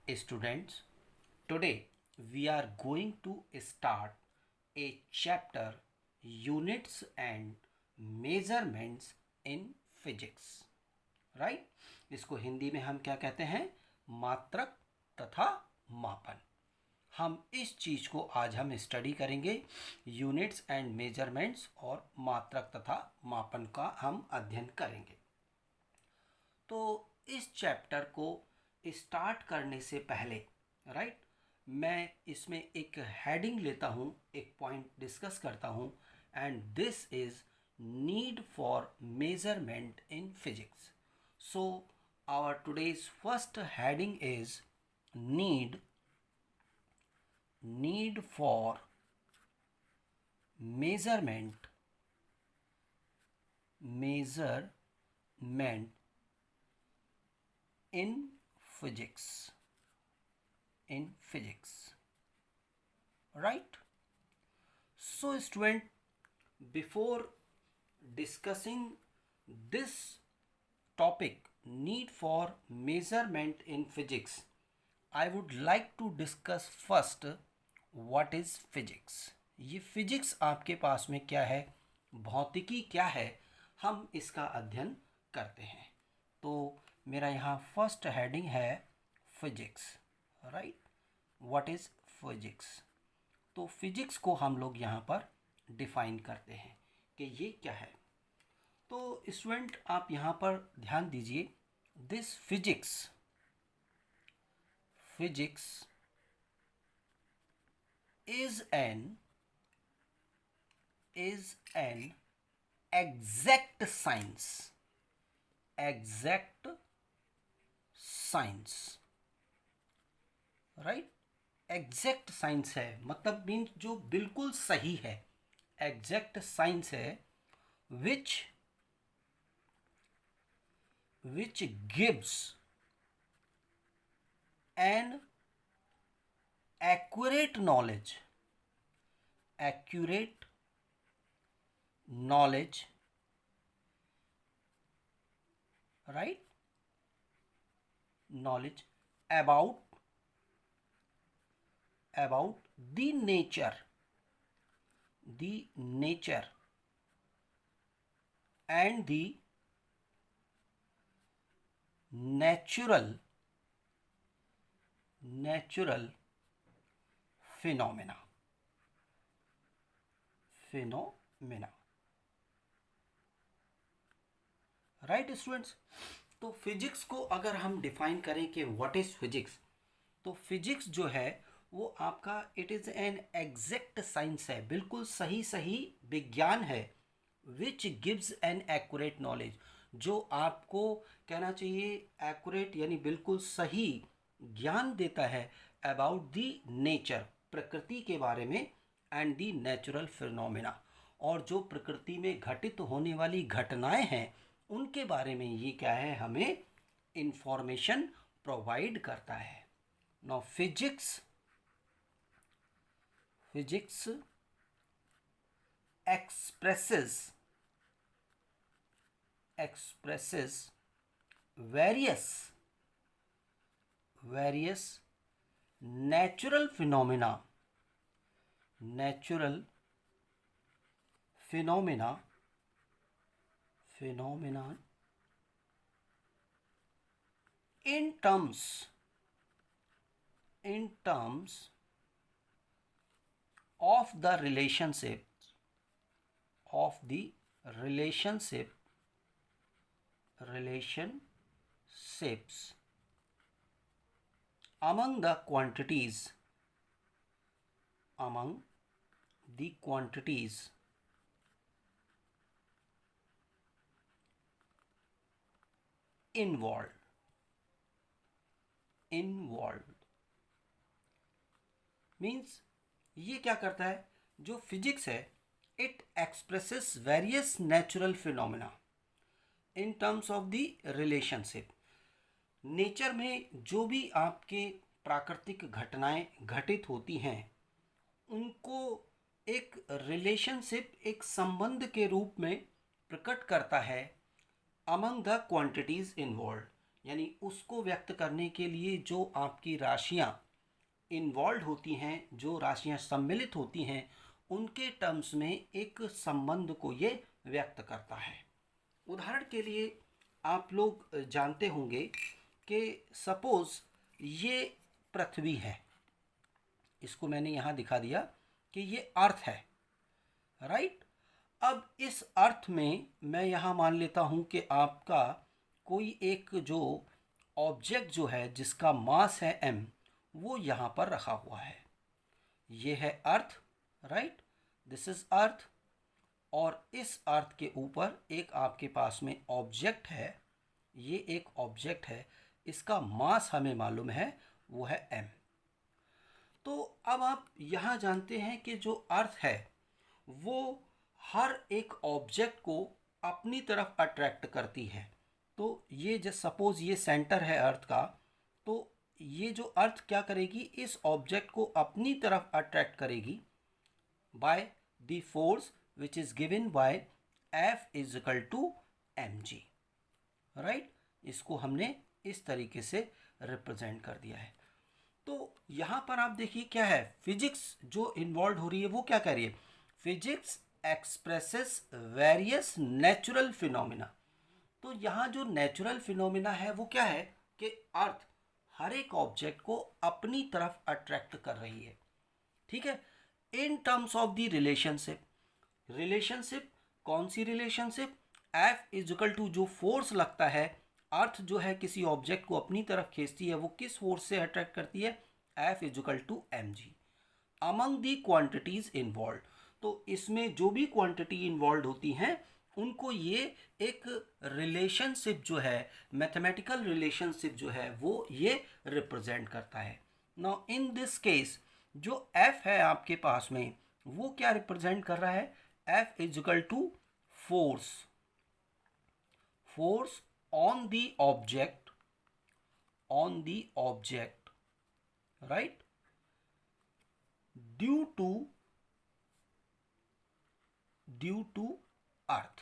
Students, today we are going to start a chapter Units and Measurements in Physics. Right इसको हिंदी में हम क्या कहते हैं? मात्रक तथा मापन। हम इस चीज़ को आज हम स्टडी करेंगे। यूनिट्स एंड मेजरमेंट्स और मात्रक तथा मापन का हम अध्ययन करेंगे। तो इस चैप्टर को स्टार्ट करने से पहले राइट मैं इसमें एक हेडिंग लेता हूँ, एक पॉइंट डिस्कस करता हूँ, and this is need for measurement in physics. So our today's first heading is need for measurement in physics right. So student, before discussing this topic, need for measurement in physics, I would like to discuss first what is physics. ये physics आपके पास में क्या है, भौतिकी क्या है, हम इसका अध्ययन करते हैं। तो मेरा यहाँ फर्स्ट हेडिंग है physics, right. What is physics? तो फिजिक्स को हम लोग यहाँ पर डिफाइन करते हैं कि ये क्या है। तो स्टूडेंट आप यहाँ पर ध्यान दीजिए, this physics is an exact science, right. Exact science है मतलब मीन जो बिल्कुल सही है, एग्जैक्ट साइंस है which gives an accurate knowledge, right, knowledge about the nature and the natural phenomena, right students. तो फिजिक्स को अगर हम डिफाइन करें कि व्हाट इज फिजिक्स, तो फिजिक्स जो है वो आपका it is an exact science है, बिल्कुल सही विज्ञान है, which gives an accurate knowledge, जो आपको कहना चाहिए एक्यूरेट यानी बिल्कुल सही ज्ञान देता है अबाउट दी नेचर, प्रकृति के बारे में, एंड दी नेचुरल फिनोमेना, और जो प्रकृति में घटित होने वाली घटनाएं हैं उनके बारे में ये क्या है, हमें इंफॉर्मेशन प्रोवाइड करता है। Now physics expresses various natural phenomena in terms of the relationships among the quantities involved means ये क्या करता है, जो फिजिक्स है it expresses various natural phenomena in terms of the relationship. Nature में जो भी आपके प्राकृतिक घटनाएं घटित होती हैं उनको एक रिलेशनशिप, एक संबंध के रूप में प्रकट करता है अमंग द क्वांटिटीज इन्वॉल्व, यानी उसको व्यक्त करने के लिए जो आपकी राशियाँ इन्वॉल्व होती हैं, जो राशियाँ सम्मिलित होती हैं, उनके टर्म्स में एक संबंध को ये व्यक्त करता है। उदाहरण के लिए आप लोग जानते होंगे कि सपोज ये पृथ्वी है, इसको मैंने यहाँ दिखा दिया कि ये अर्थ है, राइट। अब इस अर्थ में मैं यहाँ मान लेता हूँ कि आपका कोई एक जो ऑब्जेक्ट जो है जिसका मास है m, वो यहाँ पर रखा हुआ है। ये है अर्थ, राइट, दिस इज अर्थ। और इस अर्थ के ऊपर एक आपके पास में ऑब्जेक्ट है, ये एक ऑब्जेक्ट है, इसका मास हमें मालूम है वो है m। तो अब आप यहाँ जानते हैं कि जो अर्थ है वो हर एक ऑब्जेक्ट को अपनी तरफ अट्रैक्ट करती है। तो ये जस्ट सपोज ये सेंटर है अर्थ का, तो ये जो अर्थ क्या करेगी, इस ऑब्जेक्ट को अपनी तरफ अट्रैक्ट करेगी by the force which is given by F is equal to mg, right. इसको हमने इस तरीके से रिप्रेजेंट कर दिया है। तो यहाँ पर आप देखिए क्या है, फिजिक्स जो इन्वॉल्व हो रही है वो क्या कह रही है, physics expresses various natural phenomena. तो यहाँ जो नेचुरल फिनोमिना है वो क्या है कि अर्थ हर एक ऑब्जेक्ट को अपनी तरफ अट्रैक्ट कर रही है, ठीक है, in terms of the relationship. Relationship कौन सी relationship, F is equal to जो फोर्स लगता है, अर्थ जो है किसी ऑब्जेक्ट को अपनी तरफ खींचती है, वो किस फोर्स से अट्रैक्ट करती है, F is equal to mg among the quantities involve. तो इसमें जो भी क्वांटिटी इन्वॉल्व होती हैं उनको ये एक रिलेशनशिप जो है, मैथमेटिकल रिलेशनशिप जो है वो ये रिप्रेजेंट करता है। नाउ इन दिस केस जो F है आपके पास में वो क्या रिप्रेजेंट कर रहा है, F is equal to force, force on the object, on the object, right, due to earth,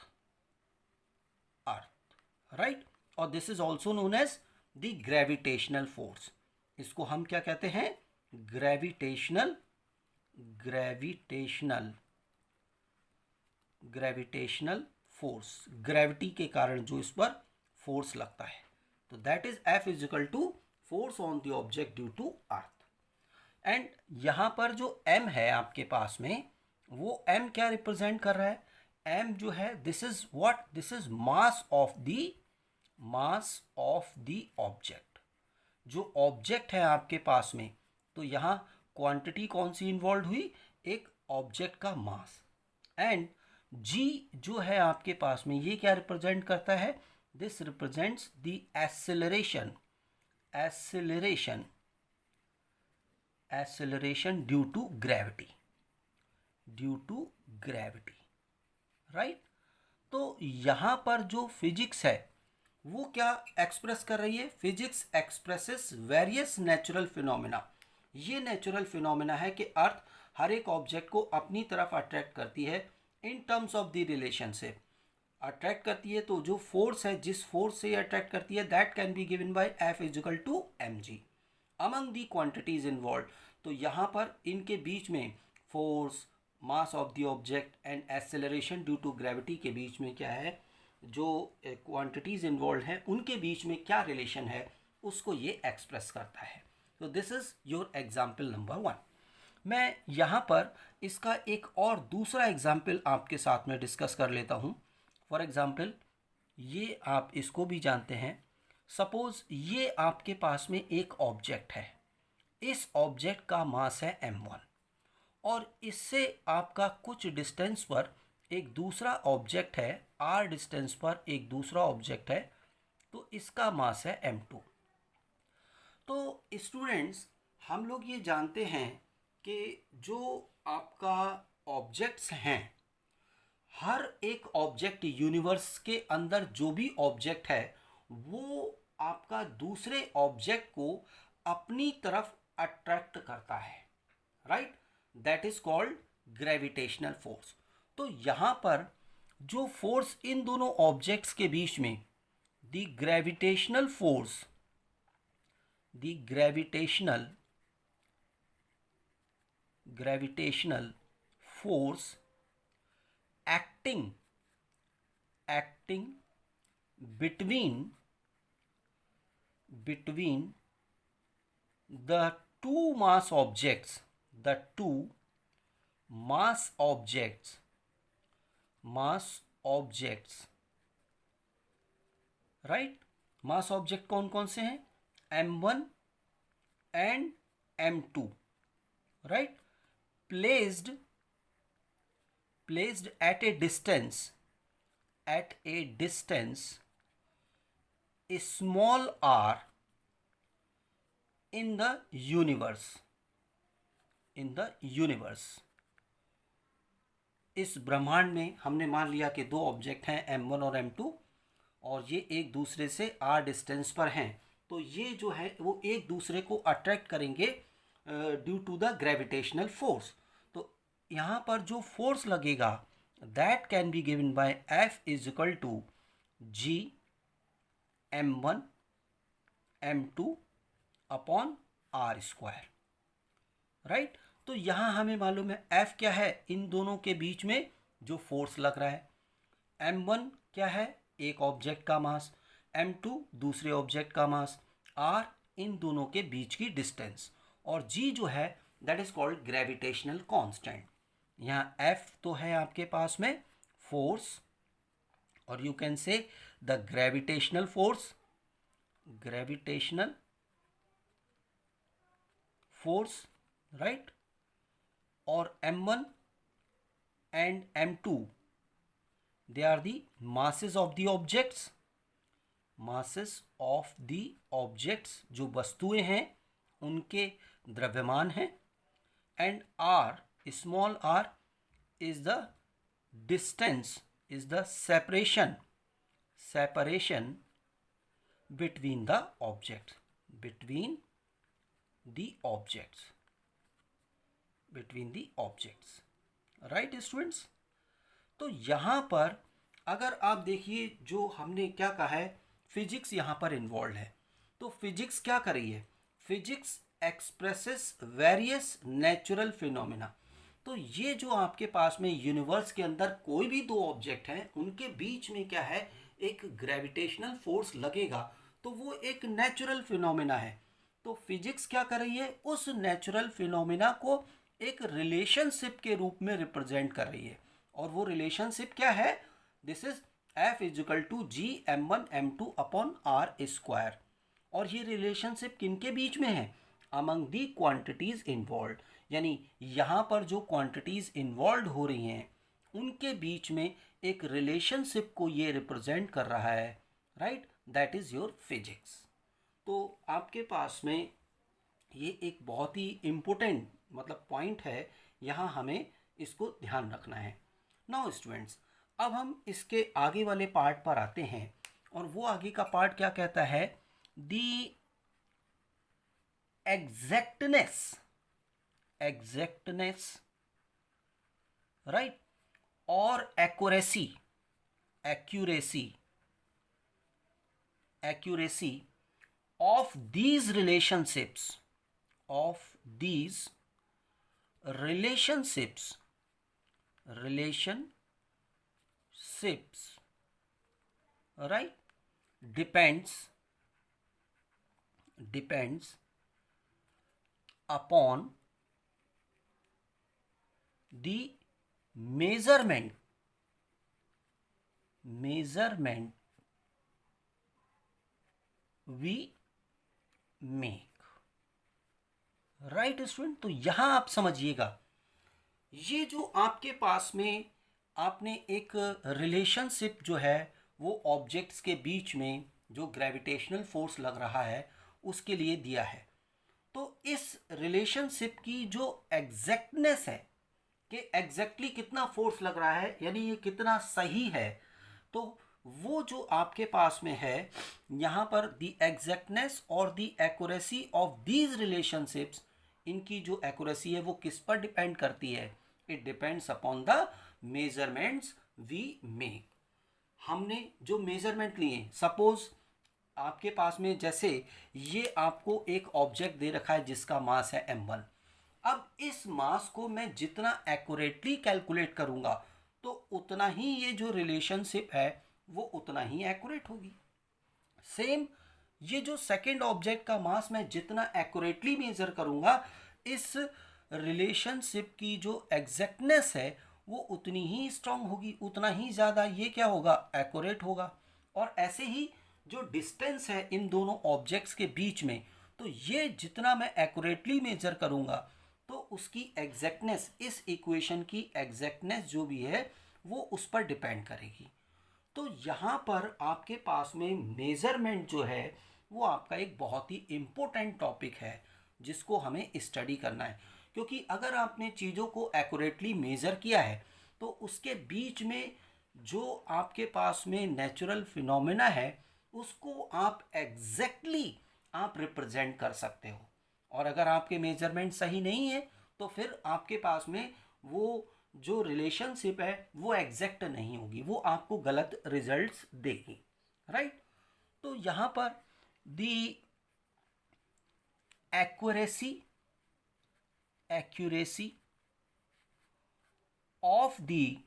right. और this is also known as the gravitational force. इसको हम क्या कहते हैं, ग्रेविटेशनल, ग्रेविटेशनल फोर्स, ग्रेविटी के कारण जो इस पर फोर्स लगता है। तो that is F is equal to force on the object due to earth. And यहाँ पर जो m है आपके पास में, वो m क्या रिप्रेजेंट कर रहा है, m जो है this is what, this is mass of the object. जो ऑब्जेक्ट है आपके पास में, तो यहाँ क्वांटिटी कौन सी इन्वॉल्व हुई, एक ऑब्जेक्ट का मास। एंड g जो है आपके पास में, ये क्या रिप्रेजेंट करता है, this represents the acceleration, acceleration due to gravity, right. तो यहाँ पर जो फिजिक्स है वो क्या एक्सप्रेस कर रही है, physics expresses various natural phenomena. ये नेचुरल फिनोमिना है कि अर्थ हर एक ऑब्जेक्ट को अपनी तरफ अट्रैक्ट करती है in terms of the relationship. Attract करती है तो जो फोर्स है, जिस फोर्स से अट्रैक्ट करती है, that can be given by F is equal to mg among the quantities involve. तो यहाँ पर इनके बीच में force, mass of the object and acceleration due to gravity के बीच में क्या है, जो क्वांटिटीज इन्वॉल्व हैं उनके बीच में क्या रिलेशन है, उसको ये एक्सप्रेस करता है। तो this is your example number 1। मैं यहाँ पर इसका एक और दूसरा एग्जाम्पल आपके साथ में डिस्कस कर लेता हूँ। फॉर एग्जाम्पल, ये आप इसको भी जानते हैं, सपोज ये आपके पास में एक ऑब्जेक्ट है, इस ऑब्जेक्ट का मास है m1 और इससे आपका कुछ डिस्टेंस पर एक दूसरा ऑब्जेक्ट है, r डिस्टेंस पर एक दूसरा ऑब्जेक्ट है, तो इसका मास है m2। तो स्टूडेंट्स, हम लोग ये जानते हैं कि जो आपका ऑब्जेक्ट्स हैं, हर एक ऑब्जेक्ट यूनिवर्स के अंदर जो भी ऑब्जेक्ट है वो आपका दूसरे ऑब्जेक्ट को अपनी तरफ अट्रैक्ट करता है, right, that is called gravitational force. तो यहाँ पर जो फोर्स इन दोनों ऑब्जेक्ट्स के बीच में the gravitational force, the gravitational force acting between the two mass objects, the two mass objects, right. Mass object कौन कौन से हैं? m1 and m2, right. Placed at a distance, small r in the universe, इस ब्रह्मांड में हमने मान लिया कि दो ऑब्जेक्ट हैं m1 और m2 और ये एक दूसरे से r डिस्टेंस पर हैं, तो ये जो है वो एक दूसरे को अट्रैक्ट करेंगे due to the gravitational force. तो यहाँ पर जो फोर्स लगेगा that can be given by F is equal to G m1 m2 upon r square, right. तो यहाँ हमें मालूम है F क्या है, इन दोनों के बीच में जो फोर्स लग रहा है। m1 क्या है, एक ऑब्जेक्ट का मास, m2 दूसरे ऑब्जेक्ट का मास, r इन दोनों के बीच की डिस्टेंस, और g जो है that is called gravitational constant. यहाँ F तो है आपके पास में फोर्स, और you can say the gravitational force, right. और m1 and m2 they are the masses of the objects, जो वस्तुएं हैं उनके द्रव्यमान हैं, and r, small r is the distance, is the separation between the objects, right students. तो यहाँ पर अगर आप देखिए जो हमने क्या कहा है, फिजिक्स यहाँ पर इन्वॉल्व है। तो फिजिक्स क्या कर रही है, physics expresses various natural phenomena. तो ये जो आपके पास में यूनिवर्स के अंदर कोई भी दो ऑब्जेक्ट हैं उनके बीच में क्या है, एक ग्रेविटेशनल फोर्स लगेगा, तो वो एक नेचुरल फिनोमेना है। तो फिजिक्स क्या कर रही है, उस नेचुरल फिनोमेना को एक रिलेशनशिप के रूप में रिप्रेजेंट कर रही है, और वो रिलेशनशिप क्या है, this is F is equal to G m1 m2 upon r square. और ये रिलेशनशिप किनके बीच में है, अमंग दी क्वांटिटीज इन्वॉल्व, यानी यहाँ पर जो क्वांटिटीज इन्वॉल्व हो रही हैं उनके बीच में एक रिलेशनशिप को ये रिप्रेजेंट कर रहा है, right, that is your physics. तो आपके पास में ये एक बहुत ही इम्पोर्टेंट मतलब पॉइंट है, यहाँ हमें इसको ध्यान रखना है। नाउ स्टूडेंट्स, अब हम इसके आगे वाले पार्ट पर आते हैं, और वो आगे का पार्ट क्या कहता है, दी एग्जैक्टनेस, राइट, और accuracy of these relationships, right, depends upon the measurement we make, right student. तो यहां आप समझिएगा, ये जो आपके पास में आपने एक रिलेशनशिप जो है वो ऑब्जेक्ट्स के बीच में जो ग्रेविटेशनल फोर्स लग रहा है उसके लिए दिया है। तो इस रिलेशनशिप की जो एग्जैक्टनेस है कि एग्जैक्टली कितना फोर्स लग रहा है, यानी ये कितना सही है, तो वो जो आपके पास में है यहाँ पर द एग्जैक्टनेस और the accuracy of these relationships, इनकी जो एक्यूरेसी है वो किस पर डिपेंड करती है, it depends upon the measurements we make. हमने जो मेजरमेंट लिए, सपोज आपके पास में जैसे ये आपको एक ऑब्जेक्ट दे रखा है जिसका मास है m1। अब इस मास को मैं जितना एक्यूरेटली कैलकुलेट करूंगा तो उतना ही ये जो रिलेशनशिप है वो उतना ही एक्यूरेट होगी। सेम ये जो सेकंड ऑब्जेक्ट का मास मैं जितना एक्यूरेटली मेजर करूंगा, इस रिलेशनशिप की जो एग्जैक्टनेस है वो उतनी ही स्ट्रांग होगी, उतना ही ज़्यादा ये क्या होगा, एक्यूरेट होगा। और ऐसे ही जो डिस्टेंस है इन दोनों ऑब्जेक्ट्स के बीच में, तो ये जितना मैं एक्यूरेटली मेजर करूंगा तो उसकी एग्जैक्टनेस, इस इक्वेशन की एग्जैक्टनेस जो भी है वो उस पर डिपेंड करेगी। तो यहाँ पर आपके पास में मेज़रमेंट जो है वो आपका एक बहुत ही इम्पोर्टेंट टॉपिक है जिसको हमें स्टडी करना है। क्योंकि अगर आपने चीज़ों को एक्यूरेटली मेज़र किया है तो उसके बीच में जो आपके पास में नेचुरल फिनोमेना है उसको आप एग्जैक्टली आप रिप्रेजेंट कर सकते हो। और अगर आपके मेजरमेंट सही नहीं है तो फिर आपके पास में वो जो रिलेशनशिप है वो एग्जैक्ट नहीं होगी, वो आपको गलत रिजल्ट्स देगी, राइट। तो यहाँ पर the accuracy of the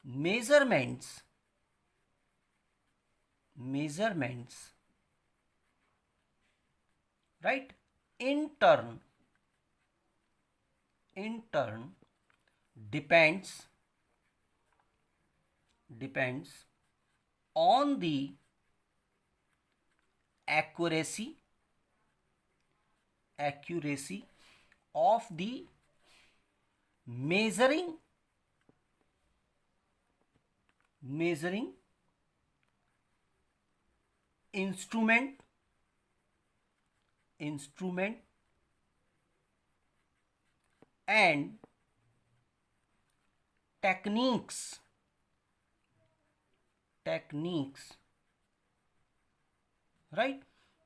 measurements right, in turn depends on the accuracy of the measuring instrument and techniques, right.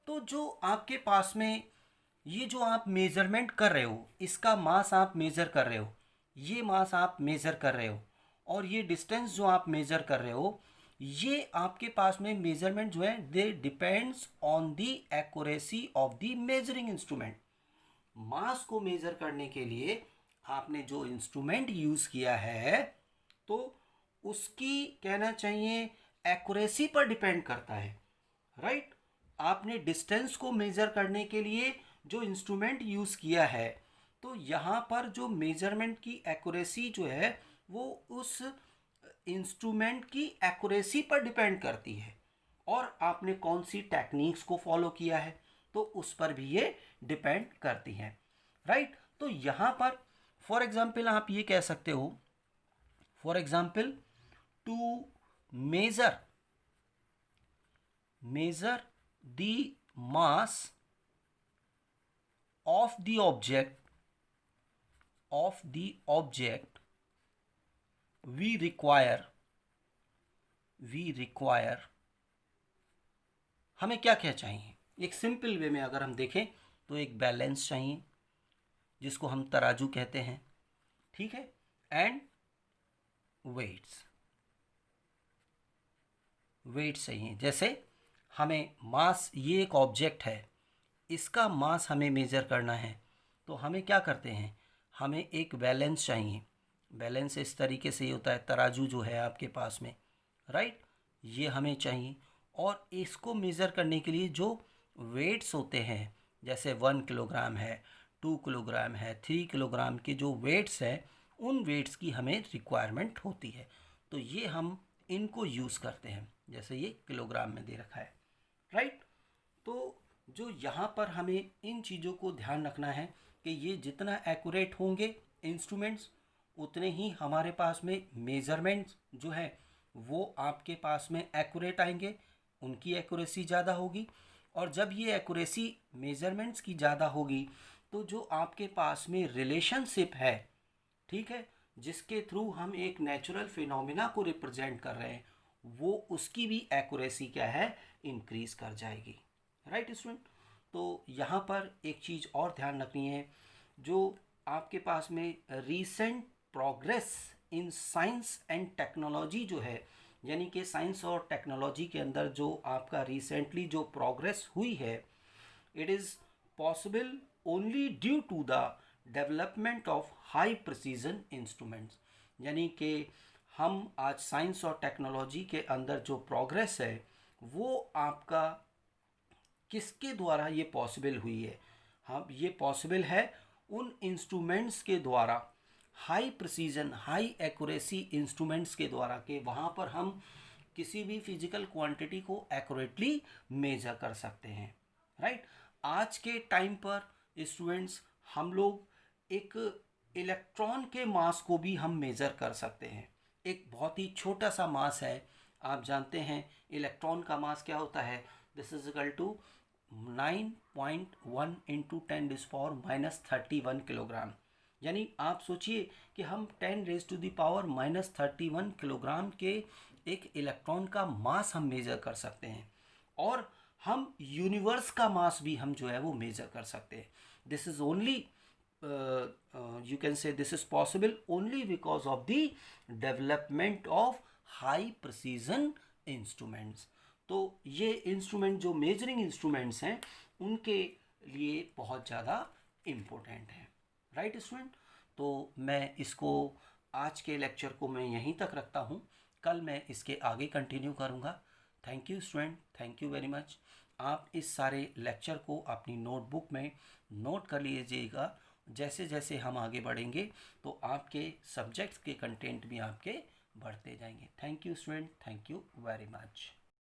तो जो आपके पास में ये जो आप मेजरमेंट कर रहे हो, इसका मास आप मेजर कर रहे हो, ये मास आप मेजर कर रहे हो, और ये डिस्टेंस जो आप मेजर कर रहे हो, ये आपके पास में मेजरमेंट जो है they depends on the accuracy of the measuring instrument. Mass को मेजर करने के लिए आपने जो इंस्ट्रूमेंट यूज किया है तो उसकी कहना चाहिए एक्यूरेसी पर डिपेंड करता है, राइट। आपने डिस्टेंस को मेजर करने के लिए जो इंस्ट्रूमेंट यूज किया है तो यहाँ पर जो मेजरमेंट की एक्यूरेसी जो है वो उस इंस्ट्रूमेंट की एक्यूरेसी पर डिपेंड करती है, और आपने कौन सी टेक्निक्स को फॉलो किया है तो उस पर भी ये डिपेंड करती हैं, राइट। तो यहाँ पर फॉर एग्जाम्पल आप ये कह सकते हो, for example to measure the mass of the object we require हमें क्या क्या चाहिए। एक सिंपल वे में अगर हम देखें तो एक बैलेंस चाहिए जिसको हम तराजू कहते हैं, ठीक है, एंड वेट्स चाहिए। जैसे हमें मास, ये एक ऑब्जेक्ट है, इसका मास हमें मेज़र करना है तो हमें क्या करते हैं, हमें एक बैलेंस चाहिए। बैलेंस इस तरीके से ही होता है, तराजू जो है आपके पास में, राइट, ये हमें चाहिए। और इसको मेज़र करने के लिए जो वेट्स होते हैं, जैसे 1 किलोग्राम है, 2 किलोग्राम है, 3 किलोग्राम के जो वेट्स हैं उन वेट्स की हमें रिक्वायरमेंट होती है। तो ये हम इनको यूज़ करते हैं, जैसे ये किलोग्राम में दे रखा है, राइट। तो जो यहाँ पर हमें इन चीज़ों को ध्यान रखना है कि ये जितना एक्यूरेट होंगे इंस्ट्रूमेंट्स उतने ही हमारे पास में मेज़रमेंट्स जो है वो आपके पास में एक्यूरेट आएंगे, उनकी एक्यूरेसी ज़्यादा होगी। और जब ये एक्यूरेसी मेज़रमेंट्स की ज़्यादा होगी तो जो आपके पास में रिलेशनशिप है, ठीक है, जिसके थ्रू हम एक नेचुरल फिनोमिना को रिप्रेजेंट कर रहे हैं, वो उसकी भी एक्यूरेसी क्या है, इंक्रीज कर जाएगी, राइट स्टूडेंट। तो यहाँ पर एक चीज़ और ध्यान रखनी है, जो आपके पास में recent progress in science and technology जो है, यानी कि साइंस और टेक्नोलॉजी के अंदर जो आपका रिसेंटली जो प्रोग्रेस हुई है, it is possible only due to the development of high precision instruments. यानी कि हम आज साइंस और टेक्नोलॉजी के अंदर जो प्रोग्रेस है वो आपका किसके द्वारा ये पॉसिबल हुई है? हाँ, ये पॉसिबल है उन इंस्ट्रूमेंट्स के द्वारा, high precision high accuracy instruments के द्वारा, कि वहाँ पर हम किसी भी फिजिकल क्वांटिटी को एक्यूरेटली मेजर कर सकते हैं, राइट। आज के टाइम पर स्टूडेंट्स हम लोग एक इलेक्ट्रॉन के मास को भी हम मेज़र कर सकते हैं। एक बहुत ही छोटा सा मास है, आप जानते हैं इलेक्ट्रॉन का मास क्या होता है, this is equal to 9.1 into 10⁻31 kilogram. यानी आप सोचिए कि हम 10⁻31 किलोग्राम के एक इलेक्ट्रॉन का मास हम मेज़र कर सकते हैं, और हम यूनिवर्स का मास भी हम जो है वो मेज़र कर सकते हैं। This is only you can say this is possible only because of the development of high precision instruments। तो ये इंस्ट्रूमेंट जो मेजरिंग इंस्ट्रूमेंट्स हैं उनके लिए बहुत ज़्यादा इम्पोर्टेंट है, राइट स्टूडेंट। तो मैं इसको आज के लेक्चर को मैं यहीं तक रखता हूँ, कल मैं इसके आगे कंटिन्यू करूँगा। Thank you student, thank you very much. आप इस सारे लेक्चर को अपनी नोटबुक में नोट कर लीजिएगा। जैसे जैसे हम आगे बढ़ेंगे तो आपके सब्जेक्ट्स के कंटेंट भी आपके बढ़ते जाएंगे। Thank you student, thank you very much.